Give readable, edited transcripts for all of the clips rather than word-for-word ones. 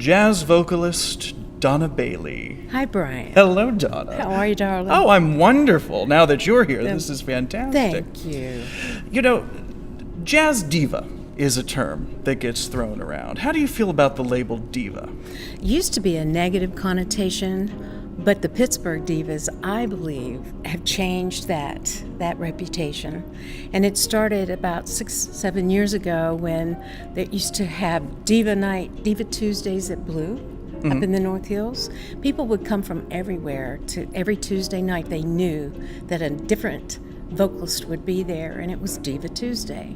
jazz vocalist Donna Bailey. Hi, Brian. Hello, Donna. How are you, darling? Oh, I'm wonderful. Now that you're here, this is fantastic. Thank you. You know, jazz diva is a term that gets thrown around. How do you feel about the label diva? Used to be a negative connotation, but the Pittsburgh divas, I believe, have changed that reputation. And it started about 6-7 years ago when they used to have Diva Tuesdays at BURGH up in the North Hills. People would come from everywhere to every Tuesday night. They knew that a different vocalist would be there, and it was Diva Tuesday.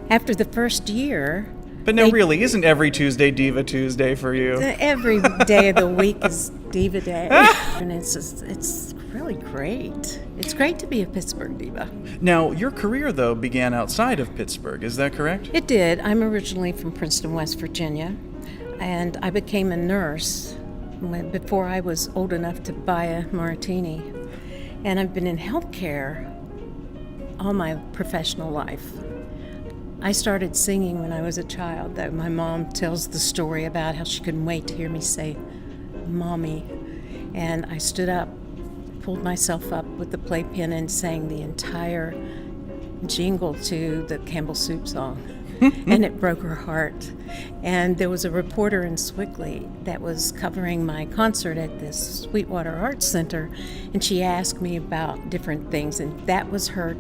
After the first year... But no, really, isn't every Tuesday Diva Tuesday for you? Every day of the week is Diva Day. And it's really great. It's great to be a Pittsburgh diva. Now, your career, though, began outside of Pittsburgh. Is that correct? It did. I'm originally from Princeton, West Virginia, and I became a nurse before I was old enough to buy a martini. And I've been in healthcare all my professional life. I started singing when I was a child, though. My mom tells the story about how she couldn't wait to hear me say, "Mommy." And I stood up, pulled myself up with the playpen and sang the entire jingle to the Campbell Soup song. And it broke her heart. And there was a reporter in Swickley that was covering my concert at this Sweetwater Arts Center, and she asked me about different things, and that was her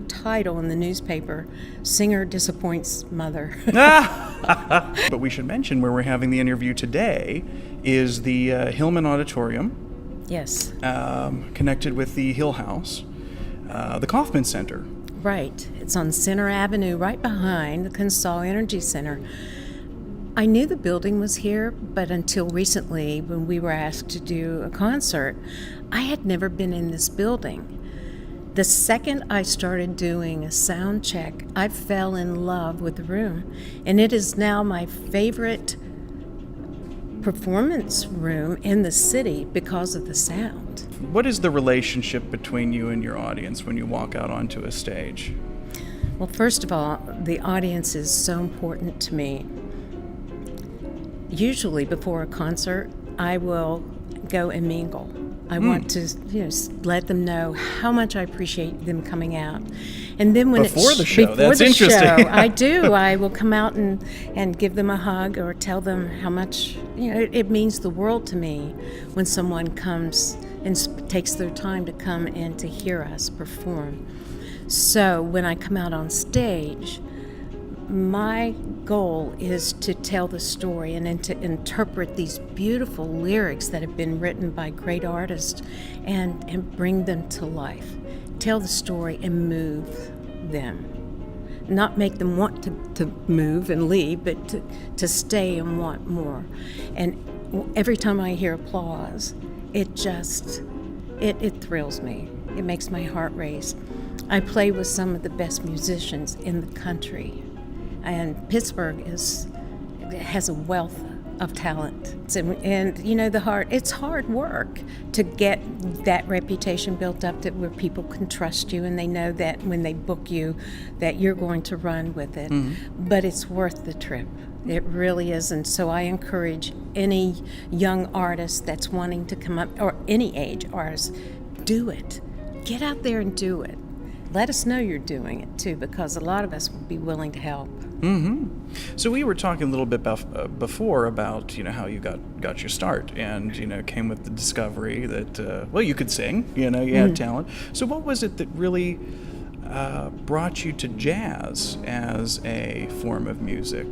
title in the newspaper, "Singer Disappoints Mother." But we should mention where we're having the interview today is the Hillman Auditorium. Yes. Connected with the Hill House, the Kaufman Center. Right. It's on Center Avenue, right behind the Consol Energy Center. I knew the building was here, but until recently, when we were asked to do a concert, I had never been in this building. The second I started doing a sound check, I fell in love with the room, and it is now my favorite performance room in the city because of the sound. What is the relationship between you and your audience when you walk out onto a stage? Well, first of all, the audience is so important to me. Usually before a concert, I will go and mingle. I want to, let them know how much I appreciate them coming out. And then when before the show, that's interesting. Show, I do. I will come out and give them a hug or tell them how much, it means the world to me when someone comes and takes their time to come and to hear us perform. So when I come out on stage, my goal is to tell the story and then to interpret these beautiful lyrics that have been written by great artists and bring them to life. Tell the story and move them. Not make them want to move and leave, but to stay and want more. And every time I hear applause, it thrills me. It makes my heart race. I play with some of the best musicians in the country. And Pittsburgh has a wealth of talent. And it's hard work to get that reputation built up where people can trust you and they know that when they book you that you're going to run with it. Mm-hmm. But it's worth the trip. It really is. And so I encourage any young artist that's wanting to come up, or any age artist, do it. Get out there and do it. Let us know you're doing it too, because a lot of us would be willing to help. Mm-hmm. So we were talking a little bit before about how you got your start, and came with the discovery that you could sing, you had talent. So what was it that really brought you to jazz as a form of music?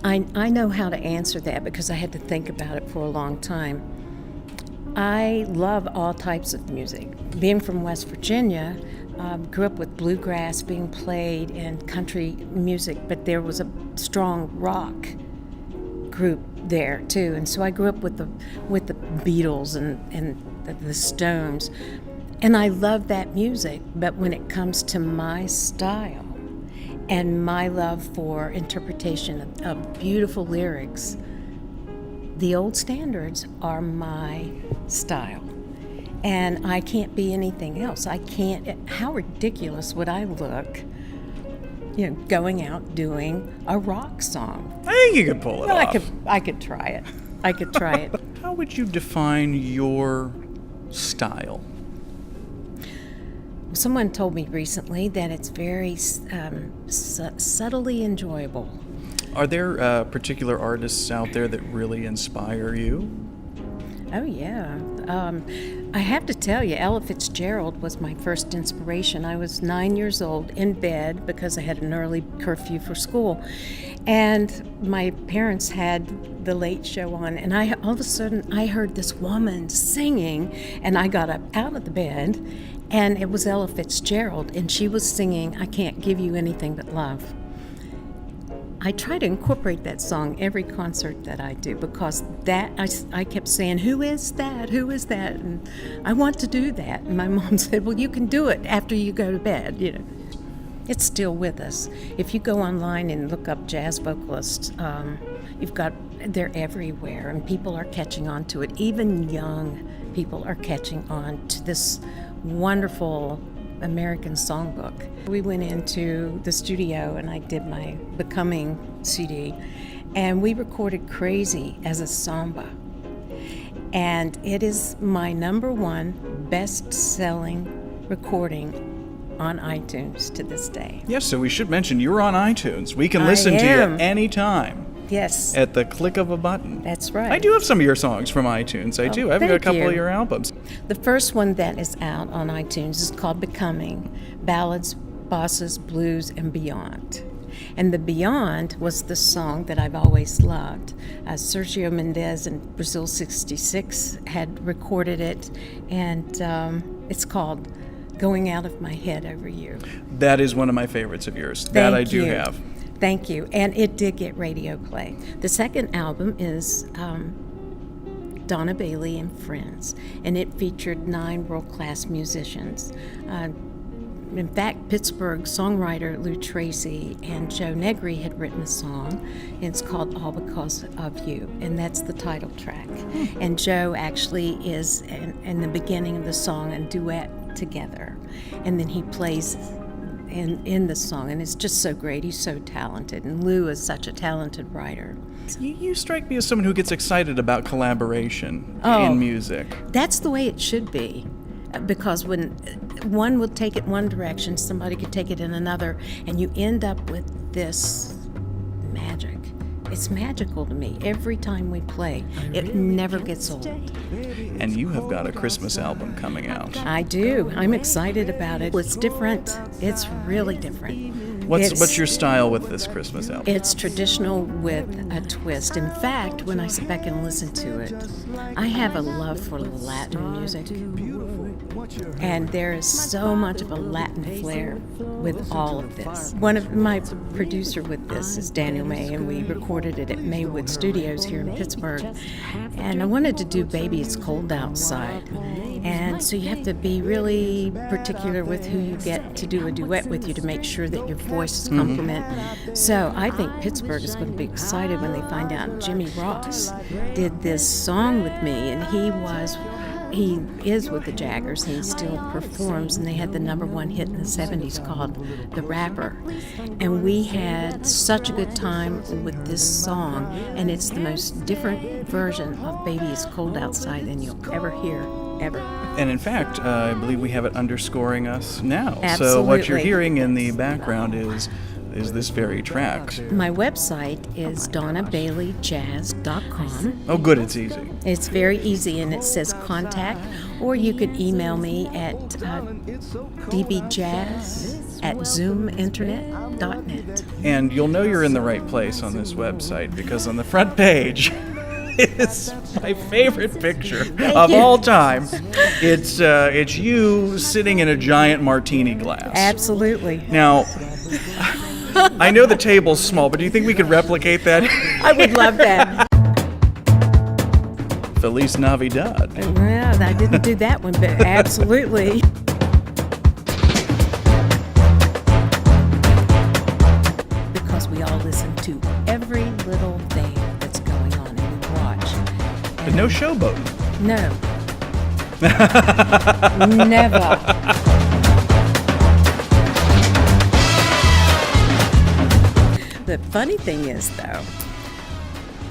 I know how to answer that because I had to think about it for a long time. I love all types of music. Being from West Virginia, grew up with bluegrass being played and country music, but there was a strong rock group there too. And so I grew up with the Beatles and the Stones, and I love that music. But when it comes to my style and my love for interpretation of beautiful lyrics, the old standards are my style. And I can't be anything else. I can't. How ridiculous would I look going out doing a rock song. I think you could pull it off. I could try it. I could try it. How would you define your style? Someone told me recently that it's very subtly enjoyable. Are there particular artists out there that really inspire you? Oh, yeah. I have to tell you, Ella Fitzgerald was my first inspiration. I was 9 years old in bed because I had an early curfew for school. And my parents had the late show on, and all of a sudden I heard this woman singing, and I got up out of the bed, and it was Ella Fitzgerald, and she was singing, "I Can't Give You Anything But Love." I try to incorporate that song every concert that I do because I kept saying, "Who is that? Who is that?" And I want to do that. And my mom said, "Well, you can do it after you go to bed." It's still with us. If you go online and look up jazz vocalists, they're everywhere, and people are catching on to it. Even young people are catching on to this wonderful American songbook. We went into the studio and I did my Becoming CD, and we recorded Crazy as a samba. And it is my #1 best-selling recording on iTunes to this day. Yes, so we should mention you're on iTunes. We can listen to you anytime. Yes. At the click of a button. That's right. I do have some of your songs from iTunes. I do. I've got a couple of your albums. The first one that is out on iTunes is called Becoming, Ballads, Bosses, Blues, and Beyond. And the Beyond was the song that I've always loved. Sergio Mendes in Brazil 66 had recorded it, and it's called Going Out of My Head Over You. That is one of my favorites of yours. That I do have. Thank you. And it did get radio play. The second album is Donna Bailey and Friends, and it featured 9 world-class musicians. In fact, Pittsburgh songwriter Lou Tracy and Joe Negri had written a song, and it's called All Because of You, and that's the title track. And Joe actually is, in the beginning of the song, a duet together, and then he plays in the song, and it's just so great. He's so talented, and Lou is such a talented writer. You strike me as someone who gets excited about collaboration in music. That's the way it should be, because when one will take it one direction, somebody could take it in another, and you end up with this magic. It's magical to me. Every time we play, it never gets old. And you have got a Christmas album coming out. I do. I'm excited about it. It's different. It's really different. What's your style with this Christmas album? It's traditional with a twist. In fact, when I sit back and listen to it, I have a love for Latin music. And there is so much of a Latin flair with all of this. One of my producer with this is Daniel May, and we recorded it at Maywood Studios here in Pittsburgh. And I wanted to do Baby It's Cold Outside. And so you have to be really particular with who you get to do a duet with you to make sure that your voices complement. So I think Pittsburgh is going to be excited when they find out Jimmy Ross did this song with me, and he is with the Jaggers, and he still performs, and they had the #1 hit in the 70s called The Rapper. And we had such a good time with this song, and it's the most different version of Baby It's Cold Outside than you'll ever hear, ever. And in fact, I believe we have it underscoring us now. Absolutely. So what you're hearing in the background is this very track. My website is donnabaileyjazz.com. Oh, good, it's easy. It's very easy, and it says contact, or you could email me at dbjazz@zoominternet.net. And you'll know you're in the right place on this website because on the front page is my favorite picture of all time. It's you sitting in a giant martini glass. Absolutely. Now, I know the table's small, but do you think we could replicate that? I would love that. Feliz Navidad. Well, I didn't do that one, but absolutely. Because we all listen to every little thing that's going on, and we watch. But no showboating. No. Never. the funny thing is, though,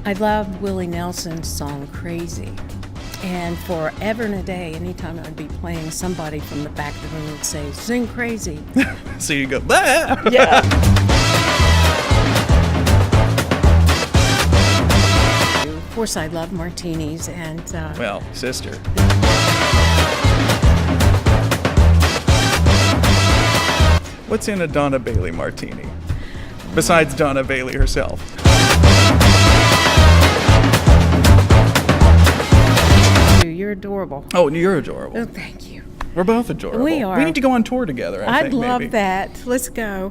I love Willie Nelson's song Crazy. And forever and a day, anytime I would be playing, somebody from the back of the room would say, sing Crazy. So you go, bah! Yeah. Of course, I love martinis and... Well, sister. What's in a Donna Bailey Martini? Besides Donna Bailey herself. You're adorable. Oh, you're adorable. Oh, thank you. We're both adorable. We are. We need to go on tour together, I I'd think, love maybe. that. Let's go.